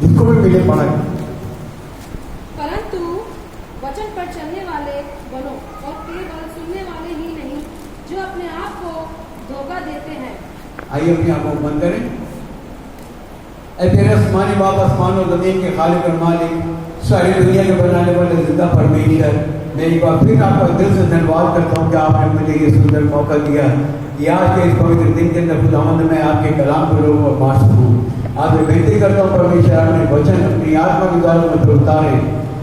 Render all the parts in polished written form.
जिसको भी मिले पढ़ा। परंतु वचन पर चलने वाले बनो और केवल सुनने वाले ही नहीं जो अपने आप को धोखा देते हैं। आइए अपने आप को बंद करें। ऐ तेरे आसमानी बाप, आसमान और जमीन के खालिक और मालिक, सारी दुनिया के बनाने वाले जिंदा परमेश्वर, मैं एक बार फिर आपका दिल से धन्यवाद करता हूँ कि आपने मुझे ये सुंदर मौका दिया कि आज के इस पवित्र दिन के अंदर खुदावंद मैं आपके कलाम को लोगों को बांट सकूँ। आपसे विनती करता हूँ परमेश्वर, आपने वचन अपनी आत्मा के द्वारा मुझ पर उतारे।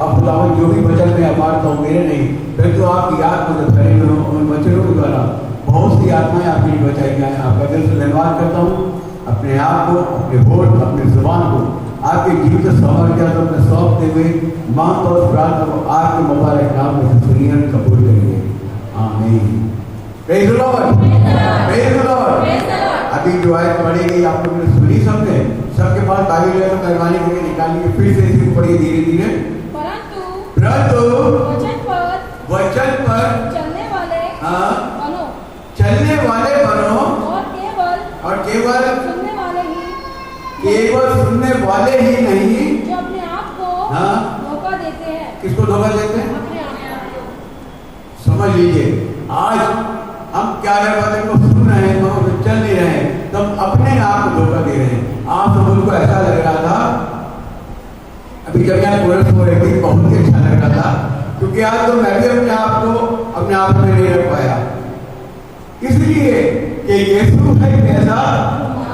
अब खुदावंद जो भी वचन मैं मारता हूँ मेरे नहीं, फिर तो आपकी आत्मा से भरे हुए उन वचनों के द्वारा बहुत सी आत्माएं आपके लिए बचाई गई हैं। आपका दिल से धन्यवाद करता हूँ। अपने आप को, अपने होठ, अपने जुबान को आपके जीवित सामर्थ्य में सौंपते हुए मांग और प्रार्थना को आपके मुबारक नाम में सुनिए कबूल करेंगे। आमीन। Praise the Lord, praise the Lord. अभी जो आयत पढ़ी गई आप लोगों ने सुनी सबने? सबके पास बाइबल है तो मेहरबानी करके निकालिए, फिर से इसको पढ़िए धीरे धीरे। परंतु वचन पर चलने वाले बनो, चलने वाले बनो और केवल सुनने वाले ही, केवल सुनने वाले ही नहीं जो अपने आप को धोखा देते हैं। किसको धोखा देते हैं? अपने आप को। समझ लीजिए, आज हम क्या है वाले को सुन रहे हैं मगर चल नहीं रहे हैं, तब अपने आप को धोखा दे रहे हैं। आप सब उनको ऐसा लग रहा था, अभी जब यहाँ कोरस हो रही थी बहुत ही अच्छा लग रहा था, क्योंकि आज तो मैं भी अपने आप में नहीं रख पाया, इसलिए कि यीशु है कैसा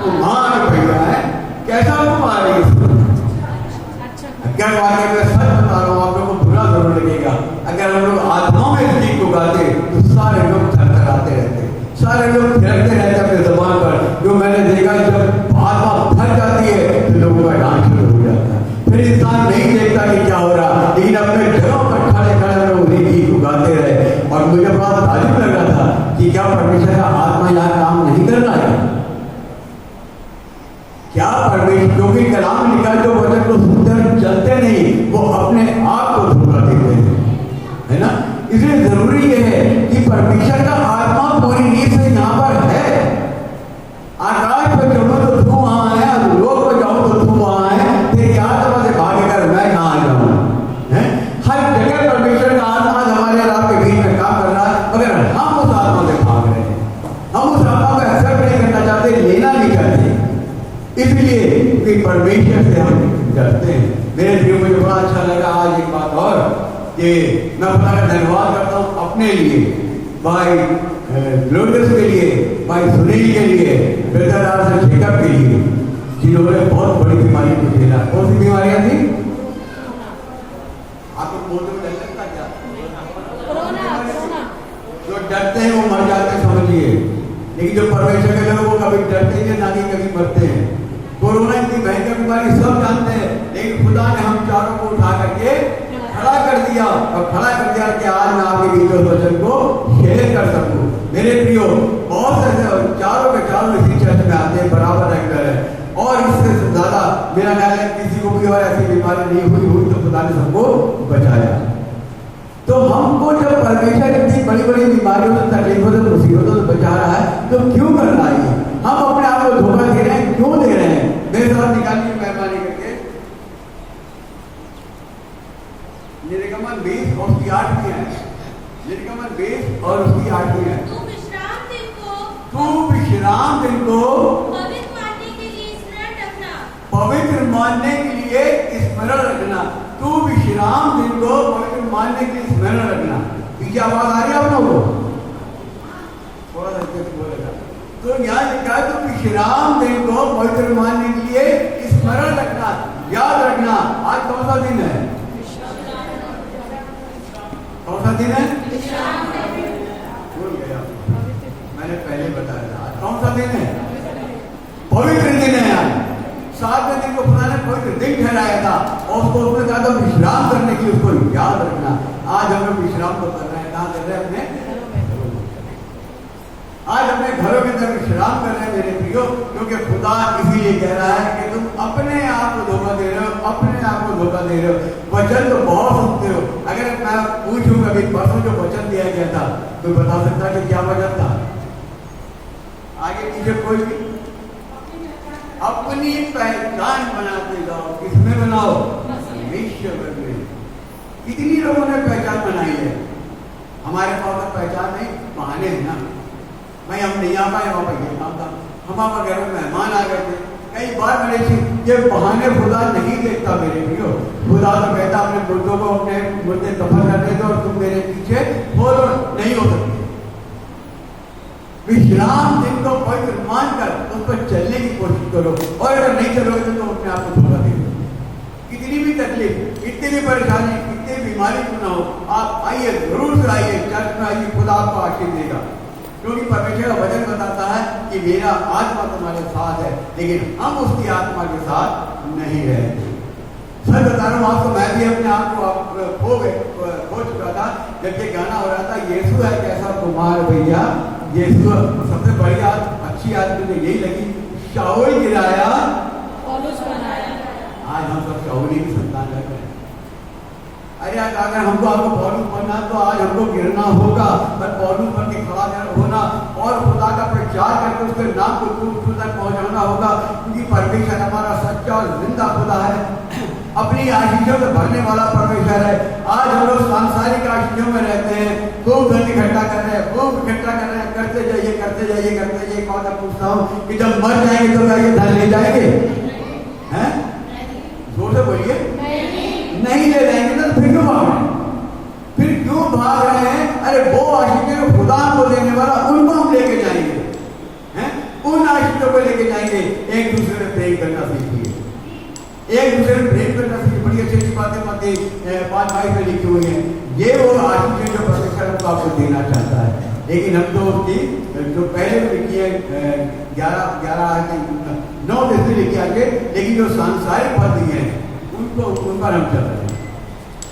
कुमार भैया है, कैसा कुमार है यीशु। क्या वाकई में सच बता रहा हूँ, आप लोगों को बुरा जरूर लगेगा। अगर हम लोग आत्माओं में इस गीत को गाते तो सारे लोग थरथराते रहते, सारे लोग थिरकते रहते अपने जबान पर। जो मैंने देखा जब आत्मा थक जाती है तो लोगों का डांस शुरू हो जाता है, फिर इंसान नहीं देखता कि क्या हो रहा, लेकिन अपने जगह पर खड़े खड़े लोग उन्हीं गीत को गाते रहे। और मुझे बड़ा ताजुब लग रहा था कि क्या परमेश्वर का आत्मा यहाँ काम नहीं कर रहा है? क्या परमेश्वर जो भी कलाम में लिखा है, जो वचन को सुनकर चलते नहीं वो अपने आप को धोखा देते हैं, है ना? इसलिए जरूरी यह है कि परमेश्वर का आत्मा पूरी नींद से यहाँ पर है। आकाश पर चढ़ो तो तू वहां है, लोग पर जाओ तो तू वहां है, तेरी आत्मा से भाग कर मैं कहाँ जाऊँ? हर जगह परमेश्वर का आत्मा हमारे और आपके बीच में काम कर रहा है, मगर हम उस आत्मा से भाग रहे हैं। हम उस आत्मा को एक्सेप्ट नहीं करना चाहते, लेना नहीं चाहते, इसलिए कि परमेश्वर से हम डरते हैं। मेरे जीवन में बड़ा अच्छा लगा आज एक बात और कि मैं खुदा का धन्यवाद करता हूँ अपने लिए, भाई लोटस के लिए, भाई सुनील के लिए, ब्रदर शेखर के लिए, जिन्होंने बहुत बड़ी बीमारी को झेला। कौन सी बीमारियां थी? आपको बोलते में डर लगता क्या? कोरोना। जो डरते हैं वो मर जाते हैं, समझिए, लेकिन जो परमेश्वर के लोग वो कभी डरते हैं ना कि कभी मरते हैं। कोरोना इतनी भयंकर बीमारी सब जानते हैं, लेकिन खुदा ने हम चारों को उठा करके खड़ा कर दिया, और खड़ा कर दिया कि आज मैं आपके बीच में वचन को शेयर कर सकूं। मेरे प्रियो, बहुत से चारों के चारों इसी चर्च में आते हैं, बराबर एंकर है, और इससे ज्यादा मेरा ख्याल है किसी को भी और ऐसी बीमारी नहीं हुई तो खुदा ने सबको बचाया। तो हमको जब परमेश्वर इतनी बड़ी बड़ी बीमारियों से, तकलीफों से, मुसीबतों से बचा रहा है तो क्यों कर रहा है? हम अपने आप को धोखा दे रहे हैं, क्यों दे रहे हैं? मेरे साथ निकालिए मेहरबानी करके निर्गमन 20 और उसकी 8 की है। निर्गमन 20 और उसकी 8 की है। तू विश्राम दिन को पवित्र मानने के लिए स्मरण रखना। पवित्र मानने के लिए स्मरण रखना। तू विश्राम दिन को पवित्र मानने के लिए स्मरण रखना। पीछे आवाज आ रही है आप लोगों को? थोड़ा सा बोलेगा तो यहाँ लिखा है तो विश्राम दिन को पवित्र मानने के लिए स्मरण रखना, याद रखना। आज कौन सा दिन है? कौन सा दिन है? भूल गया, मैंने पहले बताया था। आज कौन सा दिन है? पवित्र दिन है। आज 7वें दिन को खुदा ने पवित्र दिन ठहराया था और उसको उसने कहा था विश्राम करने की, उसको याद रखना। आज हमें विश्राम तो कर रहे हैं, कहाँ कर रहे हैं? अपने आज अपने घरों के अंदर विश्राम कर रहे हैं मेरे प्रियो, क्योंकि खुदा इसीलिए कह रहा है कि तुम अपने आप को धोखा दे रहे हो, अपने आप को धोखा दे रहे हो। वचन तो बहुत सुनते हो। अगर मैं पूछूं कभी परसों जो वचन दिया गया था तो बता सकता कि क्या वचन था? आगे पीछे कोई भी अपनी पहचान बनाते जाओ। किसमें कितनी लोगों ने पहचान बनाई है। हमारे पास तो पहचान नहीं, बहाने हैं ना। भाई हम नहीं आ पाए, वहाँ पर ये काम था, हमारे घर में मेहमान आ गए थे। कई बार मेरे ये बहाने खुदा नहीं देखता मेरे प्रियो। खुदा तो कहता अपने मुर्दों को अपने मुर्दे दफन करने दो और तुम मेरे पीछे बोलो, नहीं हो सकती। विश्राम दिन को पवित्र मानकर उस पर चलने की कोशिश करो, और अगर नहीं चलोगे तो तुम अपने आप को धोखा दे दो। कितनी भी तकलीफ, कितनी भी परेशानी, कितनी बीमारी क्यों ना हो, आप आइए, जरूर से आइए, चर्च में आइए, खुदा आपको आशीष देगा। क्योंकि परमेश्वर का वचन बताता है कि मेरा आत्मा तुम्हारे साथ है, लेकिन हम उसकी आत्मा के साथ नहीं रहते। सर बता रहा हूँ आपको, मैं भी अपने आप को खो चुका था जब ये गाना हो रहा था, यीशु है कैसा कुमार भैया। यीशु सबसे बढ़िया अच्छी आदत मुझे यही लगी, शाऊल गिराया पौलुस बनाया। आज हम सब शाऊली की संतान रह गए। अरे अगर हमको आपको पौलुस बनना तो आज हमको गिरना होगा, पर पौलुस बन के खड़ा होना और खुदा का प्रचार करके उसके नाम को दूर तक पहुंचाना होगा। क्योंकि परमेश्वर हमारा सच्चा और जिंदा खुदा है, अपनी आशीषों से भरने वाला परमेश्वर है। आज हम लोग सांसारिक आशीषों में रहते हैं, खूब धन इकट्ठा कर रहे हैं, खूब इकट्ठा कर रहे हैं, करते जाइए करते जाइए करते जाइए। कौन पूछता हूँ कि जब मर जाएंगे तो क्या ये धन ले जाएंगे? हैं? जोर से बोलिए, नहीं ले जाएंगे ना, फिर क्यों भाग रहे हैं? फिर क्यों भाग रहे हैं? अरे वो आशीषें खुदा को देने वाला, उनको हम लेके जाएंगे, हैं? उन आशीषों को लेके जाएंगे। एक दूसरे में प्रेम करना सीखिए, एक दूसरे में प्रेम करना सीखिए। बड़ी अच्छी अच्छी बातें 5 में लिखी हुई है। ये वो आशीषें जो परमेश्वर हमको आपको देना चाहता है। लेकिन हम तो उसकी जो पहले लिखी है 9 लिखी आगे, लेकिन जो सांसारिक पद दिए हैं उन पर हम चल रहे हैं,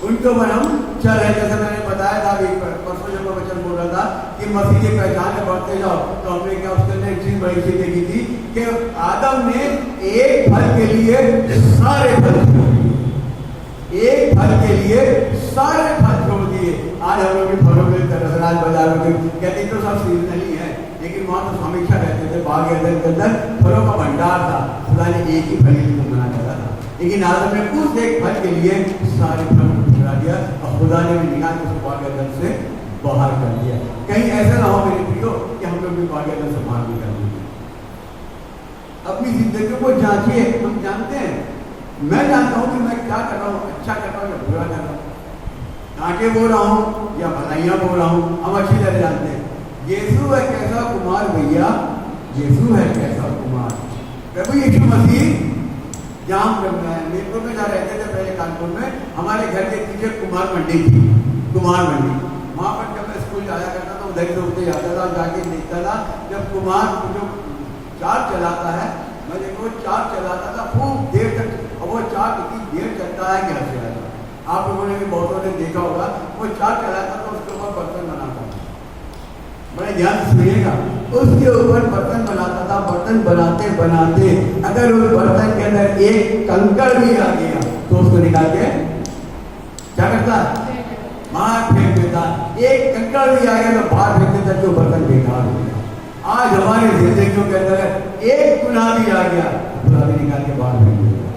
उनको पर हम चल रहे हैं। जैसे मैंने बताया था अभी परसों जब मैं वचन बोल रहा था कि मसीह की पहचान में बढ़ते जाओ, तो हमने क्या उसके अंदर एक चीज बड़ी चीज देखी थी कि आदम ने एक फल के लिए सारे फल छोड़ दिए, एक फल के लिए सारे फल छोड़ दिए। आज हम लोग फलों के तरसराज बाजार में कहते तो सब सीजनली है, लेकिन वहाँ तो हमेशा रहते थे, बाग के अंदर फलों का भंडार था। खुदा ने एक ही फल को मना करा था, लेकिन आदम ने उस एक फल के लिए सारे फल छुड़ा दिया और खुदा ने भी निकाल के उसको बाग अंदर से बाहर कर दिया। कहीं ऐसा ना हो मेरे प्रियो कि हम लोग भी बाग अंदर से बाहर निकल देंगे। अपनी जिंदगी को जांचिए। हम जानते हैं, मैं जानता हूँ कि मैं क्या कर रहा हूँ, अच्छा कर रहा हूँ या बुरा कर रहा हूँ, कांटे बोल रहा हूँ या भलाइयाँ बोल रहा हूँ, हम अच्छी तरह जानते हैं। यीशु है कैसा कुमार भैया, यीशु है कैसा कुमार। प्रभु यीशु मसीह जहाँ मीरपुर में जहाँ रहते थे पहले कानपुर में, हमारे घर के पीछे कुमार मंडी थी, कुमार मंडी। वहाँ पर जब मैं स्कूल जाया करता था उधर से उठते जाता था, जाके देखता था जब कुमार जो चार चलाता है, मैं देखो चार चलाता था खूब देर तक, और वो चार कितनी देर चलता है घर से आया। आप लोगों ने भी बहुतों ने देखा होगा, वो चार चलाता तो उसके ऊपर बर्तन बनाता था। बड़े ध्यान से सुनिएगा, उसके ऊपर बर्तन बनाता था। बर्तन बनाते बनाते अगर उस बर्तन के अंदर एक कंकड़ भी आ गया तो उसको निकाल के क्या करता? बाहर फेंक देता। एक कंकड़ भी आ गया तो बाहर फेंक देता, जो बर्तन बेकार हो गया। आज हमारे जिंदगियों के अंदर एक गुनाह भी आ गया, गुनाह भी निकाल के बाहर फेंक देता।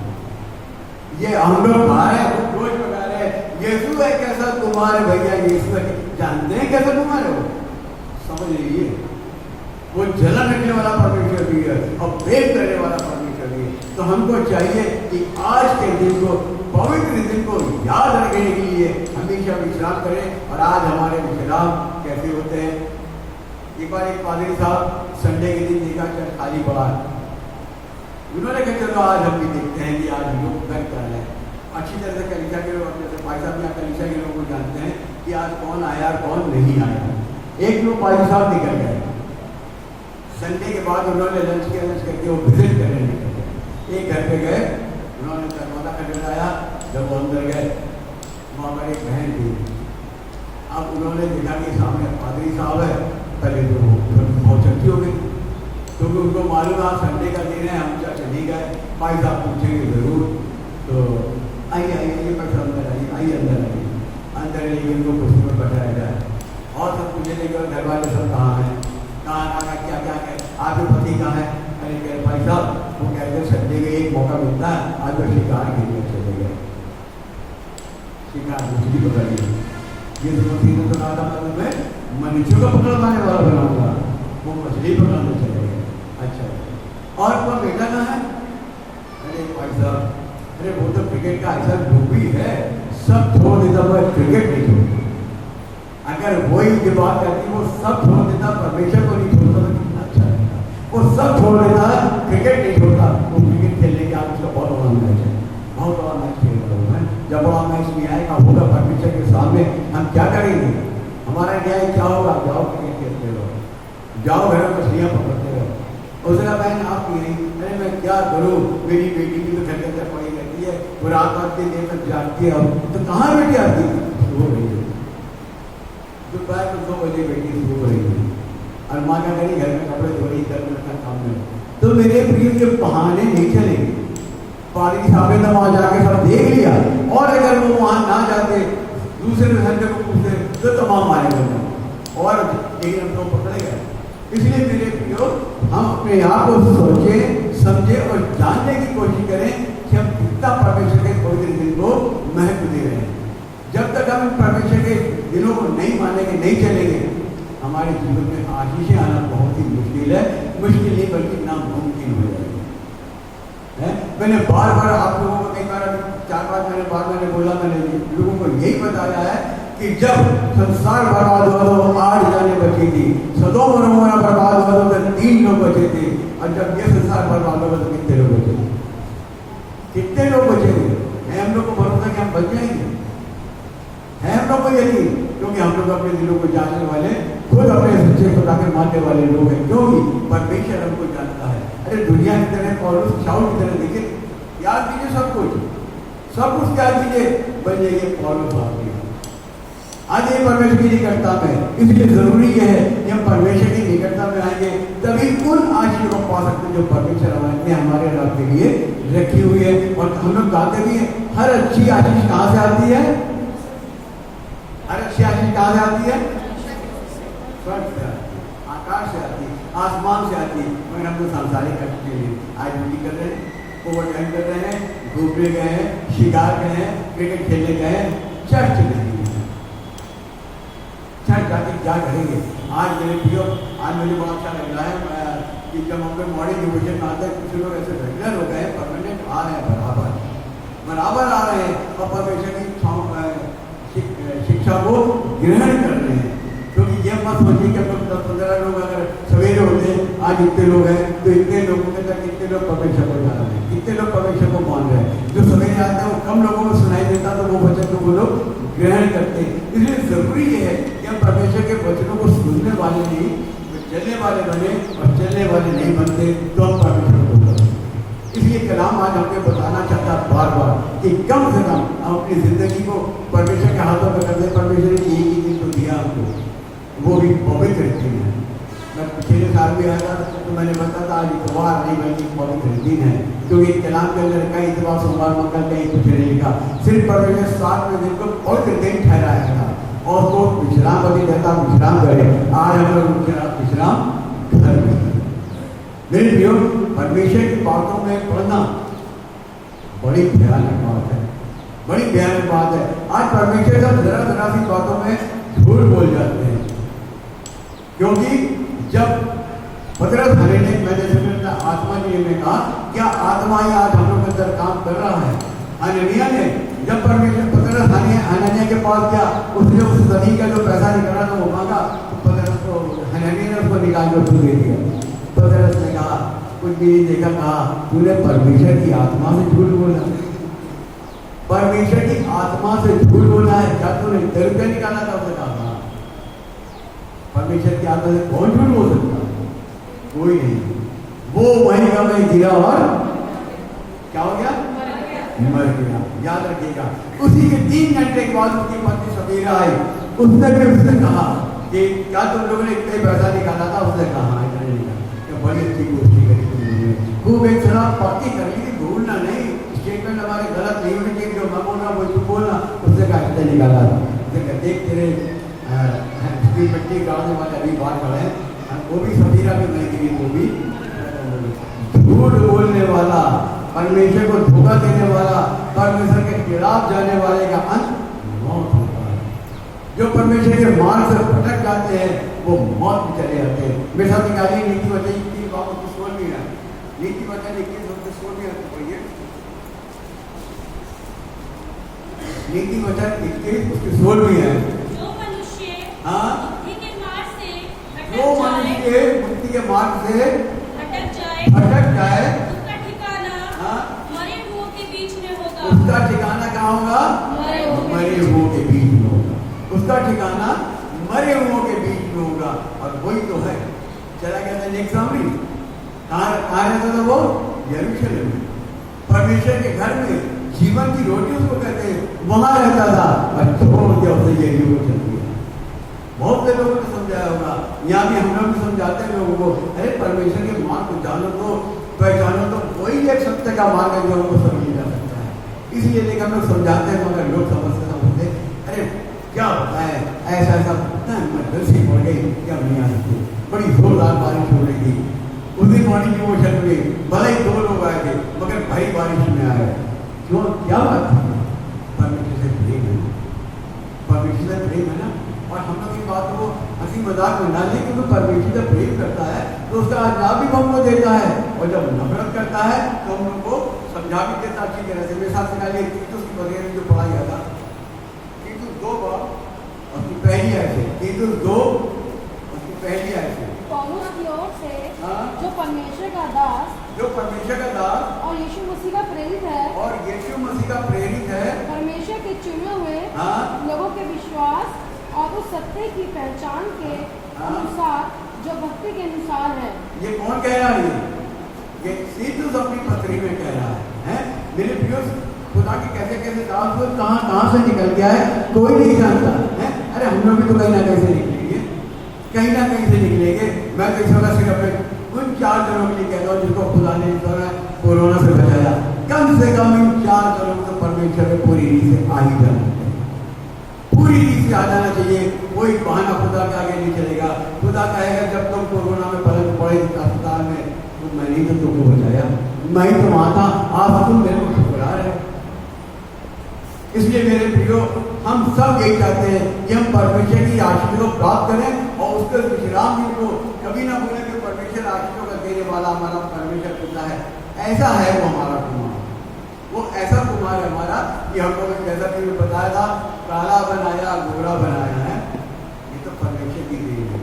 ये हम लोग खा रहे हैं, रोज पका रहे हैं। यीशु है कैसा कुमार भैया, यीशु है, जानते हैं कैसा कुमार है वो, समझ लीजिए। वो जलन रखने वाला परमेश्वर भी है और प्रेम करने वाला परमेश्वर भी है। तो हमको चाहिए कि आज के दिन को, पवित्र दिन को याद रखने के लिए हमेशा विश्राम करें। और आज हमारे विश्राम कैसे होते हैं? एक बार एक पादरी साहब संडे के दिन देखा चर्च खाली पड़ा, उन्होंने कहा चलो आज हम भी देखते हैं कि आज हम लोग घर कर रहे हैं। अच्छी तरह से कलीसिया के लोग, जैसे भाई साहब यहाँ कलीसिया के लोग को जानते हैं कि आज कौन आया और कौन नहीं आया। एक लोग भाई साहब निकल गए संडे के बाद, उन्होंने लंच करके वो विजिट करने निकल गए। एक घर पे गए, उन्होंने दरवाजा खटखटाया। जब वो अंदर गए, वहाँ पर एक बहन थी। अब उन्होंने देखा कि सामने पादरी साहब है। पहले तो बहुत चर्ची हो गई, क्योंकि उनको मालूम है संडे का दिन है, हम चर्च नहीं गए। भाई साहब पूछेंगे जरूर, तो आइए आइए बैठो, अंदर आइए, आइए अंदर आइए। अंदर लेके उनको कुर्सी पर बैठाया जाए और सब पूछे लेकर घर वाले सब कहाँ हैं, कहाँ कहाँ क्या क्या है, आपके पति कहाँ है? अरे कह भाई साहब वो कहते संडे का एक मौका मिलता है, आज वो शिकार के लिए चले गए। शिकार मछली पकड़ ली, ये तो मछली तो आधा मतलब मैं मनुष्यों को पकड़वाने वाला बनाऊंगा, वो मछली पकड़ने चले गए। अच्छा, और वो बेटा कहाँ है? अरे भाई साहब, अरे वो तो क्रिकेट का ऐसा डूबी है, सब छोड़ देता, वो क्रिकेट नहीं छोड़ता। अगर वही जो बात करती वो सब छोड़ देता, परमेश्वर को नहीं छोड़ता तो कितना अच्छा रहता। वो सब छोड़ देता, क्रिकेट नहीं छोड़ता, वो क्रिकेट खेलने के बाद उसका बहुत बड़ा मैच है, बहुत बड़ा मैच खेल रहा हूँ मैं। जब बड़ा मैच नहीं आएगा होगा परमेश्वर के सामने, हम क्या करेंगे? हमारा न्याय क्या होगा? जाओ क्रिकेट खेलते रहो, जाओ घर में मछलियाँ पकड़ते रहो। उसका बहन आप नहीं, अरे मैं क्या करूँ, मेरी बेटी भी तो घर के अंदर पड़ी रहती है, वो रात रात के देर तक जागती है, तो कहाँ बेटी आती है? सो रही है, दोपहर को 2 बजे बेटी सो रही है, और माँ क्या करी? घर में कपड़े धो रही, घर में काम में। तो मेरे प्रिय के बहाने नहीं चलेंगे, पानी सामने तो वहाँ जाके सब देख लिया, और अगर वो वहाँ ना जाते, दूसरे घंटे को पूछते तो तमाम मारे गए, और लेकिन हम लोग पकड़े गए। इसलिए मेरे प्रियो, हम अपने आप को सोचे समझे और जानने की कोशिश करें कि हम कितना परमेश्वर के पवित्र दिन को महत्व दे रहे हैं। जब तक हम परमेश्वर के दिनों को नहीं मानेंगे, नहीं चलेंगे, हमारे जीवन में आशीषें आना बहुत ही मुश्किल है, मुश्किल नहीं बल्कि नामुमकिन हो जाएगी। मैंने बार बार आप लोगों को कई बार 4-5 बार मैंने बोला, मैंने लोगों को यही बताया है कि जब संसार बर्बाद हुआ तो 8 जाने बची थी, सदोम और गमोरा बर्बाद हुआ तो 3 लोग बचे थे, और जब ये संसार बर्बाद हुआ तो कितने लोग बचे? कितने लोग बचे थे? है हम लोग को भरोसा कि हम बच जाएंगे? है हम लोग को यकीन? क्योंकि हम लोग अपने दिलों को जानने वाले, खुद अपने सच्चे खुदा के मानने वाले लोग हैं, क्योंकि परमेश्वर हमको जानता है। अरे दुनिया की तरह पौलुस शाऊल की तरह देखिए, याद कीजिए सब कुछ याद कीजिए, बन जाइए पौलुस आदमी। आज ये परमेश्वर की निकटता में, इसलिए जरूरी है कि हम परमेश्वर की निकटता में आएंगे, तभी उन आशीष को पा सकते जो परमेश्वर ने हमारे रब के लिए रखी हुई है। और हम लोग गाते भी हैं, हर अच्छी आशीष कहाँ से आती है? हर अच्छी आशीष कहाँ से आती है? स्वर्ग से आती है, आकाश से आती है, आसमान से आती है। मगर हम लोग सांसारिक आशीष के लिए आज ड्यूटी कर रहे हैं, ओवर टाइम कर रहे हैं, घूमने गए हैं, शिकार गए हैं, क्रिकेट खेलने गए हैं, चर्च नहीं जाके क्या करेंगे? आज मेरे प्रियो, आज मुझे बहुत अच्छा लग रहा है कि जब हम लोग मॉर्निंग डिवोशन में आते हैं, कुछ लोग ऐसे रेगुलर हो गए, परमानेंट आ रहे हैं, बराबर आ रहे हैं, और परमेश्वर की शिक्षा को ग्रहण कर रहे हैं। क्योंकि ये मत सोचिए कि हम लोग 10-15 लोग अगर सवेरे होते हैं, आज इतने लोग हैं, तो इतने लोगों के अंदर कितने लोग परमेश्वर को जान रहे हैं, कितने लोग परमेश्वर को मान रहे हैं। जो सवेरे आते हैं वो कम लोगों को सुनाई देता, तो वो वचन को वो लोग ग्रहण करते हैं। इसलिए जरूरी है कि हम परमेश्वर के वचनों को सुनने वाले नहीं, चलने वाले बने, और चलने वाले नहीं बनते तो हम परमेश्वर को करें। इसलिए कलाम आज हमको बताना चाहता है बार बार कि कम से कम हम अपनी जिंदगी को परमेश्वर के हाथों में कर दें। परमेश्वर ने एक ही दिन तो दिया हमको, वो भी पवित्र दिन है। मैं पिछले साल भी आया था तो मैंने बताया था आज इतवार नहीं बल्कि पवित्र दिन है, क्योंकि कलाम के अंदर कई इतवार, सोमवार, मंगल कहीं कुछ नहीं लिखा, सिर्फ परमेश्वर 7वें दिन को पवित्र दिन ठहराया था और तो विश्राम बनी रहता, विश्राम करे। आज हम लोग विश्राम घर में। मेरे प्रियो, परमेश्वर की बातों में पढ़ना बड़ी भयानक बात है, बड़ी भयानक बात है। आज परमेश्वर सब जरा सी बातों में झूठ बोल जाते हैं, क्योंकि जब पतरस ने, मैंने सुना आत्मा जी ने कहा, क्या आत्मा ही आज हम लोग के अंदर काम कर रहा है? हननिया ने, जब परमेश्वर पतरस हननिया के पास गया, उसने उस धनी का जो पैसा निकाला था वो मांगा, तो पतरस को हननिया ने उसको निकाल कर उसको दे दिया। पतरस ने कहा, कुछ भी नहीं देखा, कहा तूने परमेश्वर की आत्मा से झूठ बोला, परमेश्वर की आत्मा से झूठ बोला है, क्या तूने 10 रुपया निकाला था? उसने कहा परमेश्वर की आत्मा से कौन झूठ बोल सकता? कोई नहीं। वो वहीं का वहीं गिरा और क्या हो गया? मर गया। याद रखिएगा, उसी के 3 घंटे के बाद उसकी पत्नी समीरा आई, उसने भी उससे कहा कि क्या तुम लोगों ने इतना पैसा निकाला था? उसने कहा इतना निकाला। बड़ी अच्छी गोष्ठी करी तुमने, खूब एक शराब पार्टी कर ली थी, भूलना नहीं, स्टेटमेंट हमारे गलत नहीं होने चाहिए, जो मैं बोलना वो तू बोलना। उसने कहा इतना निकाला था। उसने कहा देख तेरे बच्चे गाँव वाले अभी बाहर खड़े हैं, वो भी समीरा भी नहीं गिरी, वो भी झूठ बोलने वाला, परमेश्वर को धोखा देने वाला, परमेश्वर के खिलाफ जाने वाले का अंत जो परमेश्वर के मार्ग से भटक जाते हैं वो मौत में चले जाते हैं। मेरे साथ निकालिए नीति वचन 21 बाब उसकी 16 में है। नीति वचन 21 उसकी 16 में पढ़िए। नीति वचन 21 उसकी 16 में है। जो मनुष्य हाँ बुद्धि के मार्ग से जो मनुष्य बुद्धि के मार्ग से भटक जाए उसका ठिकाना हाँ मरे हुओं के बीच में होगा। उसका ठिकाना कहाँ होगा? मरे हुओं के बीच में होगा। उसका ठिकाना मरे हुओं के बीच में होगा। और वही तो है। चला गया था नेक्स्ट सामने कहाँ रहता था वो? यरूशलेम में, परमेश्वर के घर में, जीवन की रोटी उसको कहते हैं, वहां रहता था। और छोड़ दिया उसे यरीहो को चल दिया। बहुत से लोगों ने समझाया होगा, यहाँ भी हम लोग समझाते हैं लोगों को, अरे परमेश्वर के मार्ग को जानो तो पहचानो तो वही एक सत्य का मार्ग है जो हमको समझ जा सकता है। इसलिए लेकिन हम लोग समझाते हैं मगर लोग समझते अरे क्या होता है ऐसा ऐसा इमरजेंसी पड़ गई क्या नहीं आ सकती। बड़ी जोरदार बारिश हो रही थी उस दिन मॉर्निंग की मोशन में, भले ही 2 लोग आए थे मगर भारी बारिश में आए। क्यों? क्या बात थी? परमेश्वर से प्रेम है, परमेश्वर से प्रेम है ना। और हम लोग इस बात को हंसी मजाक में ना ले, क्योंकि परमेश्वर जब प्रेम करता है तो उसका आज्ञा भी हमको देता है, और जब नफरत करता है तो हम लोग को समझा भी देता अच्छी तरह से। मेरे साथ निकालिए तीतुस की वगैरह जो पढ़ा गया था, तीतुस 2 बाब उसकी पहली आयत है। तीतुस 2 उसकी पहली आयत है। पौलुस की ओर से हाँ जो परमेश्वर का दास जो परमेश्वर का दास और यीशु मसीह का प्रेरित है, और यीशु मसीह का प्रेरित है, परमेश्वर के चुने हुए हाँ लोगों के विश्वास और उस सत्य की पहचान के हाँ। अनुसार जो भक्ति के अनुसार है। ये कौन कह रहा है? ये तीतुस अपनी पत्री में कह रहा है? मेरे प्रियो, खुदा की कैसे कैसे दास कहाँ से निकल गया है कोई नहीं जानता है। अरे हम लोग भी तो कहीं ना कहीं से निकलेंगे, कहीं ना कहीं से निकलेंगे। मैं तो इस वक्त सिर्फ अपने उन 4 जनों के लिए कहता हूँ जिनको खुदा ने कोरोना से बचाया। कम से कम इन 4 जनों को परमेश्वर में पूरी रीत से आ ही जाना, पूरी रीत से आ जाना चाहिए। कोई बहाना खुदा के आगे नहीं चलेगा। खुदा कहेगा जब तुम कोरोना में पड़े अस्पताल में तो मैंने ही तो तुमको बचाया, मैं ही तो वहां था, आज तुम मेरे को ठुकरा रहे हो। इसलिए मेरे प्रियो, हम सब यही चाहते हैं कि हम परमेश्वर की आशीष को प्राप्त करें और उसके विश्राम दिन को कभी ना भूलें कि परमेश्वर आशीषों का देने वाला हमारा परमेश्वर पिता है। ऐसा है वो हमारा कुमार, वो ऐसा कुमार है हमारा कि हम लोग जैसा कि बताया था, काला बनाया गोरा बनाया है। ये तो परमेश्वर की देन है।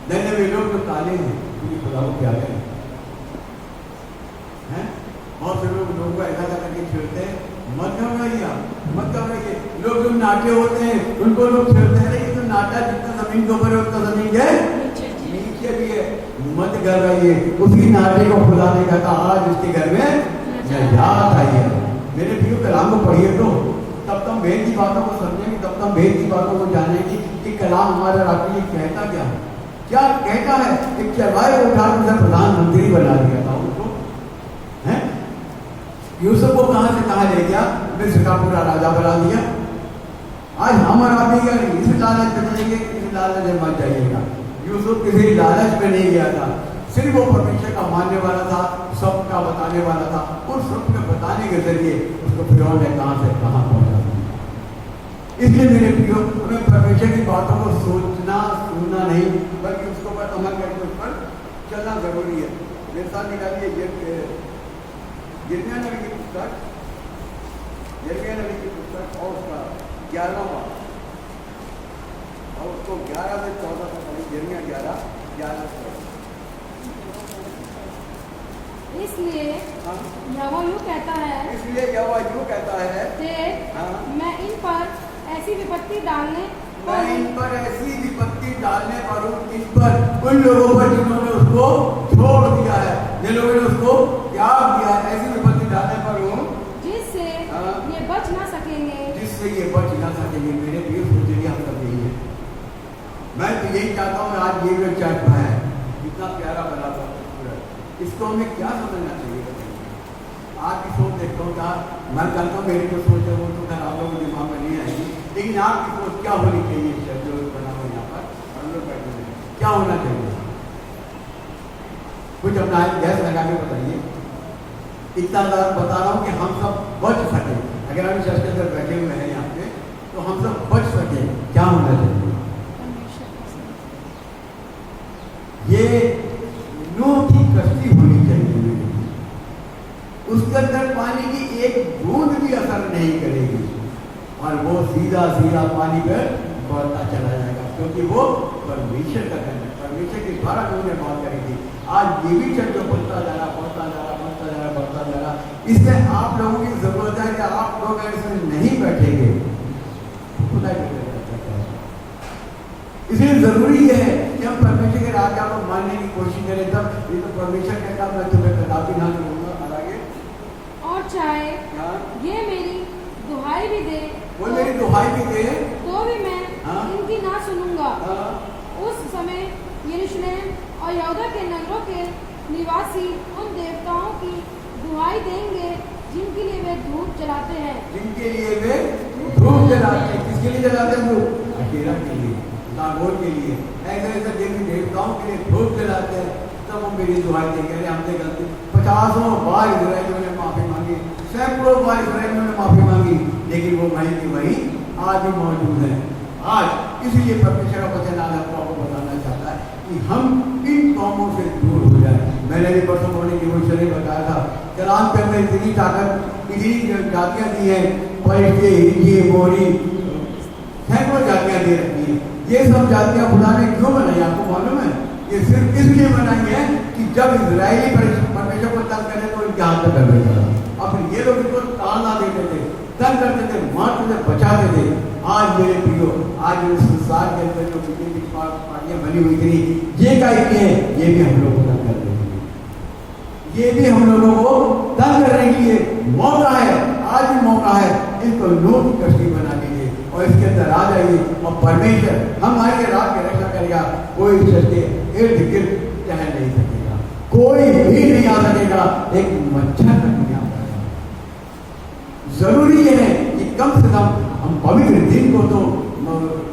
धन्य वे लोग तो काले हैं क्योंकि खुदा को प्यारे हैं। बहुत से लोगों को ऐसा करके छेड़ते हैं, मत घबराइए, मत घबराइए। लोग जो नाटे होते हैं उनको लोग छेड़ते हैं, लेकिन तो नाटा जितना जमीन के ऊपर है उतना जमीन के नीचे भी है। मत घबराइए, उसी नाटे को खुदा ने कहा आज उसके घर में नजात आई है। मेरे प्रियो, कलाम को पढ़िए तो तब तक भेद की बातों को समझेंगे, तब तक भेद की बातों को जानेंगे कि कलाम हमारे आपके लिए कहता क्या है, क्या कहता है। एक चरवाहे को उठा कर प्रधानमंत्री बना दिया था उनको, है यूसुफ को कहां से कहां ले गया, मिस्र का पूरा राजा बना दिया। आज हम और आप नहीं, इस लालच में चलेंगे, इस लालच में मत जाइएगा। यूसुफ किसी लालच में नहीं गया था, सिर्फ वो परमेश्वर का मानने वाला था, सबका बताने वाला था। उस सबके बताने के जरिए उसको फिरौन ने कहां से कहां पहुंचा दिया। इसलिए मेरे प्रियो, हमें परमेश्वर की बातों को सोचना सुनना नहीं, बल्कि उसके ऊपर अमल करके उस पर चलना जरूरी है। मेरे साथ निकालिए यिर्मयाह नबी की पुस्तक, यिर्मयाह नबी की पुस्तक और उसका 11वां बाब, और उसको 11 से 14 तक पढ़ें। यिर्मयाह 11 से 14। इसलिए यहोवा यूं कहता है, इसलिए यहोवा यूं कहता है, देख हाँ, मैं इन पर ऐसी विपत्ति डालने मैं इन पर ऐसी विपत्ति डालने वालों, इन पर उन लोगों पर जिन्होंने उसको छोड़ दिया है, जिन लोगों ने उसको त्याग दिया है, ऐसी विपत्ति डालने पर हूँ जिससे हाँ, ये बच ना सकेंगे, जिससे ये बच ना सकेंगे। मेरे प्रिय, सोचिए हम सब यही है। मैं तो यही चाहता हूँ आज ये जो चैप्टर है इतना प्यारा बना था, इसको हमें क्या समझना चाहिए बताइए। आज की सोच देखता हूँ, क्या मैं करता हूँ, मेरी जो सोच है वो तो खैर आप लोगों के दिमाग में नहीं आएगी, लेकिन आपकी सोच क्या होनी चाहिए। जो बना हुआ यहाँ पर हम लोग बैठे हैं, क्या होना चाहिए, कुछ अपना गैस लगा के बताइए। इतना बता रहा हूँ कि हम सब बच सकें। अगर हम चर्च के अंदर बैठे हुए हैं यहाँ पे, तो हम सब बच सकें। नहीं करेगी और वो सीधा सीधा पानी पर बढ़ता चला जाएगा, क्योंकि वो परमेश्वर का धन है, परमेश्वर के द्वारा उन्होंने मौत करेगी। आज ये भी चल जो बढ़ता जा रहा, बढ़ता जा रहा, बढ़ता जा रहा, बढ़ता जा रहा, इसमें आप लोगों की जरूरत है कि आप लोग अगर इसमें नहीं बैठेंगे खुदा की इसलिए जरूरी है कि हम परमेश्वर के राजा को मानने की कोशिश करें। तब ये तो परमेश्वर कहता मैं तुम्हें कदापि ना करूंगा। हालांकि और चाहे ये मेरी दुहाई भी दे, वो मेरी दुहाई भी दे तो भी मैं इनकी ना सुनूंगा। उस समय यरूशलेम और यहूदा के नगरों के निवासी उन देवताओं की दुहाई देंगे जिनके लिए वे धूप जलाते हैं। जिनके लिए वे धूप जलाते हैं। किसके लिए जलाते हैं? धूप अकेला के लिए, नागोर के लिए, ऐसे ऐसे देवी देवताओं के लिए धूप जलाते हैं। तब वो मेरी दुहाई देंगे, अरे हमने गलती 50 बार इजराइलियों ने माफी मांगी, सैकड़ों बार इजराइलियों ने माफी मांगी, लेकिन वो वही की वही आज भी मौजूद है। आज इसलिए परमेश्वर का वचन आज आपको बताना चाहता है कि हम इन कौमों से दूर हो जाए। मैंने भी परसों मॉर्निंग डिवोशन में बताया था, कलाम के अंदर इतनी ताकत, इतनी जातियां दी हैं, परिश्ते, हिंदी, मोरी, सैकड़ों जातियां दे रखी हैं। ये सब जातियां खुदा ने क्यों बनाई आपको मालूम है? ये सिर्फ इसलिए बनाई है कि जब इजरायली परमेश्वर को तंग करे तो इनके हाथ में कर देगा। अब ये लोग इनको ताड़ना देते थे, तंग करते थे, मारते थे, बचाते थे। आज मेरे प्रियो, आज मेरे संसार के अंदर जो बीजेपी पार्टियां बनी हुई थी, ये का ये भी हम लोग को तंग कर देंगे, ये भी हम लोगों को तंग करने के लिए मौका है। आज भी मौका है, इनको नूह की कश्ती बना लीजिए और इसके अंदर आ जाइए और परमेश्वर हमारे रात की रक्षा करेगा। कोई सच्चे इर्द गिर्द टहल नहीं सकेगा, कोई भी नहीं आ सकेगा, एक मच्छर तक नहीं आ पाएगा। जरूरी है कि कम से कम हम पवित्र दिन को तो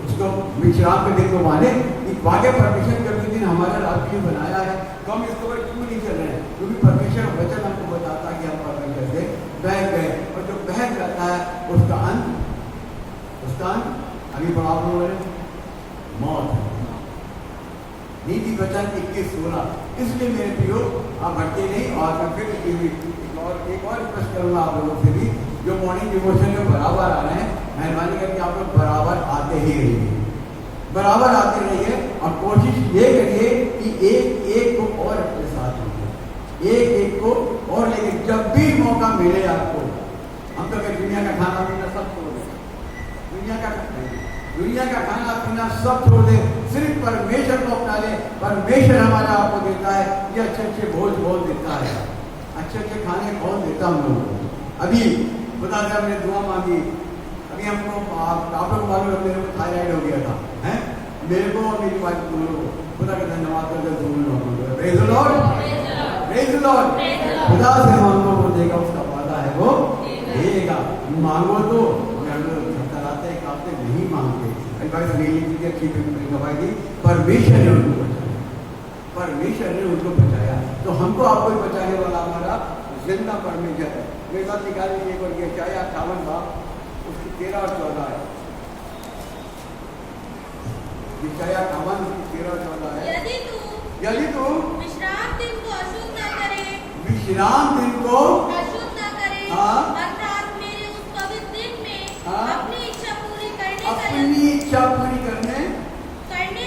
उसको विश्राम के दिन को माने कि वाकई परमेश्वर का दिन हमारा रात के लिए बनाया है, तो हम इसके ऊपर क्यों नहीं चल रहे हैं? क्योंकि परमेश्वर वचन हमको बताता है कि हम परमेश्वर से बह गए, और जो बह जाता है उसका अंत अभी पढ़ा मौत है। नीति वचन 21:16। इसलिए मेरे प्रियो आप हटके नहीं, और मैं फिर एक और रिक्वेस्ट करूंगा आप लोगों से भी, जो मॉर्निंग डिवोशन में बराबर आ रहे हैं, मेहरबानी करके आप लोग बराबर आते ही रहिए, बराबर आते रहिए, और कोशिश ये करिए कि एक एक को और अपने साथ लीजिए, एक एक को और लेके जब भी मौका मिले आपको। हम तो दुनिया का खाना पीना सब छोड़ दें, दुनिया का खाना पीना सब छोड़ दे, सिर्फ परमेश्वर को अपना ले। परमेश्वर हमारा आपको देता है, ये अच्छे अच्छे भोज देता है, अच्छे अच्छे खाने कौन देता हम लोगों को? अभी बता दें, हमने दुआ मांगी, अभी हमको आप लोग को मालूम है मेरे को थायराइड हो गया था, हैं? मेरे को और मेरी वाइफ दोनों को खुदा का धन्यवाद करते हैं। Praise the Lord, praise the Lord. खुदा से मांगो वो देगा, उसका वादा है वो देगा। मांगो तो नहीं मांगते। परमेश्वर ने उनको बचाया, परमेश्वर ने उनको बचाया, तो हमको आपको बचाने वाला हमारा जिंदा परमेश्वर है। मेरे साथ निकाल लीजिए और ये चाहे 58 बाप उसकी 13 और 14 है, चाहे 58 उसकी 13 और 14 है। यदि तू विश्राम दिन को अशुद्ध न करे, विश्राम दिन को अशुद्ध न करे, अर्थात मेरे उस पवित्र दिन में अपनी इच्छा पूरी करने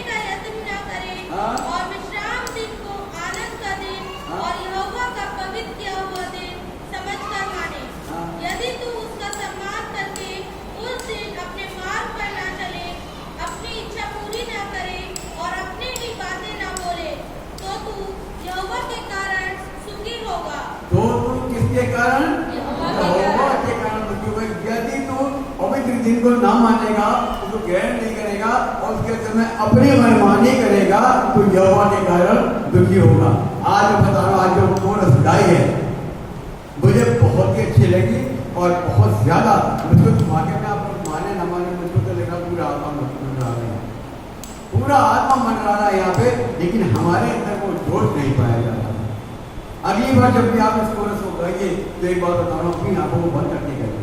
का यत्न न करे, और विश्राम दिन को आनंद का दिन और यहोवा का पवित्र किया हुआ दिन समझकर माने। यदि तू उसका सम्मान करके उस दिन अपने मार्ग पर न चले, अपनी इच्छा पूरी न करे और अपनी भी बातें न बोले, तो तू यहोवा के कारण सुखी होगा। तो तू किसके कारण? यहोवा के कारण दुखी होगा। यदि तू पवित्र दिन को ना मानेगा, उसको ग्रहण नहीं करेगा और उसके समय अपनी मनमानी करेगा, तो यहोवा के कारण दुखी होगा। आज मैं बता रहा हूँ, आज जो कोरस गाई है मुझे बहुत ही अच्छी लगी और बहुत ज्यादा मुझको वाकई में आप लोग माने न माने, मुझको तो लगा पूरा आत्मा मन रहा है, पूरा आत्मा मन रहा है यहाँ पे, लेकिन हमारे अंदर वो जोश नहीं पाया जा रहा। अगली बार जब भी आप इस कोरस को गाइए तो एक बात बता रहा हूँ, अपनी आंखों को बंद करके गाइए,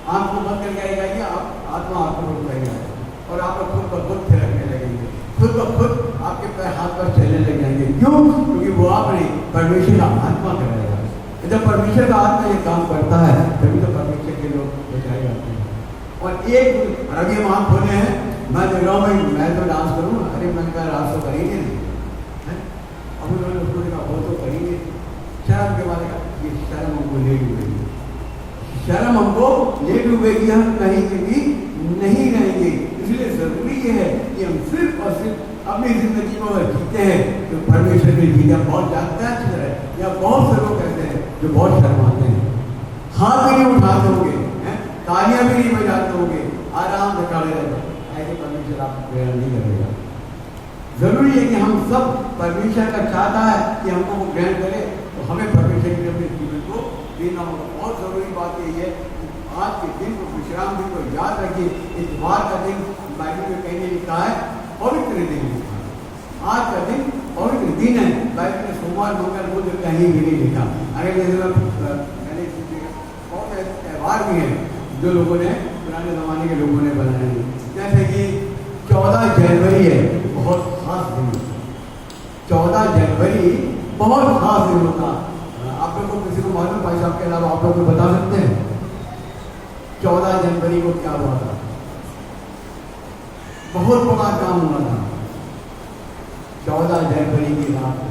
आंख को बंद करके गाइए, आप आत्मा आपको गाइएगा और आप खुद ब खुद थिरकने लगेंगे, खुद ब खुद आपके पैर हाथ पर चलने लग जाएंगे। क्यों? क्योंकि वो आपने परमेश्वर का आत्मा कराएगा। जब परमेश्वर का आत्मा ये काम करता है, तभी तो परमेश्वर के और एक अभी हम आँख खोले हैं, मैं देख रहा हूँ भाई मैं तो डांस करूँ, अरे मैंने कहा डांस तो करेंगे नहीं, अब उन्होंने उसको देखा वो तो करेंगे, शर्म के बारे का ये शर्म हमको ले डूबेगी, शर्म हमको ले डूबेगी, हम कहीं के भी नहीं रहेंगे। इसलिए जरूरी ये है कि हम सिर्फ और सिर्फ अपनी जिंदगी को अगर जीते हैं तो परमेश्वर के जीते हम बहुत जानते हैं अच्छी तरह, या बहुत से लोग कहते हैं जो बहुत शर्माते हैं, हाथ भी नहीं उठाते होंगे, तालियां भी नहीं बजाते होंगे, आराम से खड़े रहते, ऐसे परमेश्वर आपको प्रेरणा नहीं करेगा। जरूरी है कि हम सब परमेश्वर का चाहता है कि हमको वो ग्रहण करे, तो हमें परमेश्वर के अपने जीवन को देना होगा। बहुत जरूरी बात यही है कि आज के दिन को, विश्राम दिन को याद रखिए, इतवार का दिन बाइबल में कहीं लिखा है पवित्र दिन, आज का दिन पवित्र दिन है, बाइबल में सोमवार मंगल बुध कहीं भी नहीं लिखा। अगर मैंने बहुत ऐसे त्यौहार भी हैं जो लोगों ने पुराने जमाने के लोगों ने बनाए हैं, जैसे कि 14 जनवरी है, बहुत खास दिन, 14 जनवरी बहुत खास दिन होता। आप लोग को किसी को मालूम, भाई साहब के अलावा आप लोग को बता सकते हैं 14 जनवरी को क्या हुआ था? बहुत बड़ा काम हुआ था 14 जनवरी की रात को।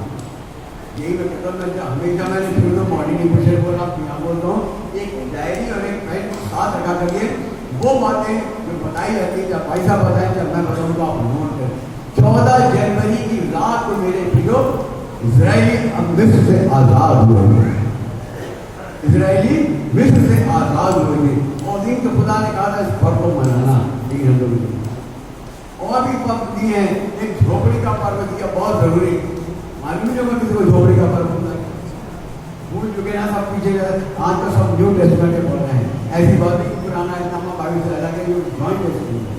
यही मैं कहता हूँ, हमेशा मैंने शुरू में मॉर्निंग विषय बोला, यहाँ बोलता हूँ, एक डायरी और एक पेन को साथ रखा करिए, वो बातें जो बताई जाती है, जब भाई साहब बताएं, जब मैं बताऊँगा आप नोट करें। 14 जनवरी की रात को मेरे प्रियो इजरायली अब मिस्र से आजाद हुए, इजरायली मिस्र से आजाद हुए, और दिन तो खुदा ने कहा था इस पर्व को मनाना, लेकिन हम लोग और भी पर्व दिए हैं, एक झोपड़ी का पर्व दिया, बहुत जरूरी, मालूम नहीं होगा किसी को झोपड़ी का पर्व होता है, भूल चुके हैं सब पीछे, आज तो सब न्यू टेस्टमेंट में पढ़ रहे हैं, ऐसी बात नहीं पुराना इस्लामा बाइबल से अलग है, जो जॉइंट टेस्टमेंट है,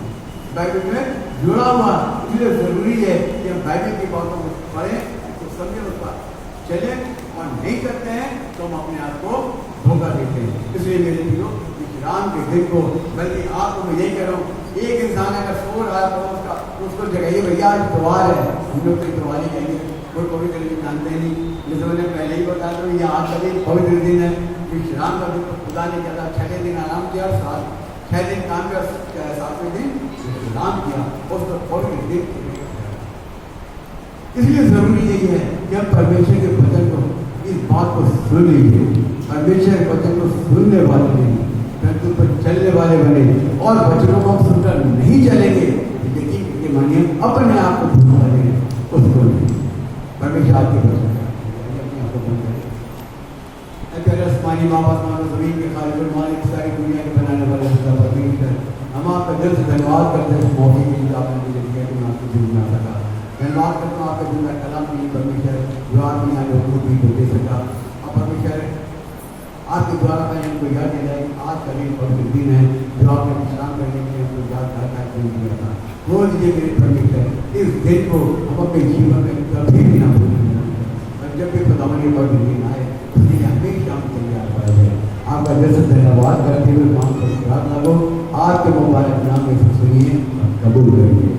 बाइबल में जुड़ा हुआ, इसलिए जरूरी है कि हम बाइबल की बातों को पढ़ें, तो समझे, उसका चले, और नहीं करते हैं तो हम अपने आप को धोखा देते हैं। इसलिए मेरे प्रियो विश्राम के दिन को, बल्कि आपको मैं यही कह रहा हूँ, एक इंसान अगर सो रहा है तो उसको जगाइए, भैया आज त्योहार है, हम लोग तो त्योहार ही कहेंगे, कोई पवित्र दिन जानते नहीं, जैसे मैंने पहले ही बताया तो ये आज का दिन पवित्र दिन है, विश्राम का दिन तो खुदा ने किया था, 6 दिन आराम किया, 6 दिन काम किया, 7वें दिन विश्राम किया, उसको पवित्र दिन। इसलिए जरूरी यही है कि हम परमेश्वर के वचन को, इस बात को सुन लीजिए, परमेश्वर के वचन को सुनने वाले नहीं, परंतु पर चलने वाले बने, और वचनों को सुनकर नहीं चलेंगे, देखिए मानिए अपने आप को धोखा देंगे, उसको नहीं। परमेश्वर आपके वचन आसमानी बाबा, जमीन के खालिक मालिक, सारी दुनिया के बनाने वाले परमेश्वर, हम आपका दिल से धन्यवाद करते हैं, इस मौके के लिए आपने मुझे दिया कि मैं आपको जीवन आ सका, धन्यवाद करता हूँ आपके जिंदा कलाम के लिए परमेश्वर, जो आपने यहाँ लोगों को दे सका, और परमेश्वर आपके द्वारा मैं इनको याद दिलाई, आज का दिन पवित्र दिन है, जो आपने विश्राम करने के लिए हमको याद करता है दिया था, वो दीजिए मेरे परमेश्वर, इस दिन को हम अपने जीवन में कभी भी ना भूलें, और जब भी खुदावंद का दिन आए उसके लिए हमेशा हम तैयार पाए जाए। आपका दिल से धन्यवाद करते हुए मांग कर प्रार्थना को आपके मुबारक नाम में सुनिए, कबूल करिए।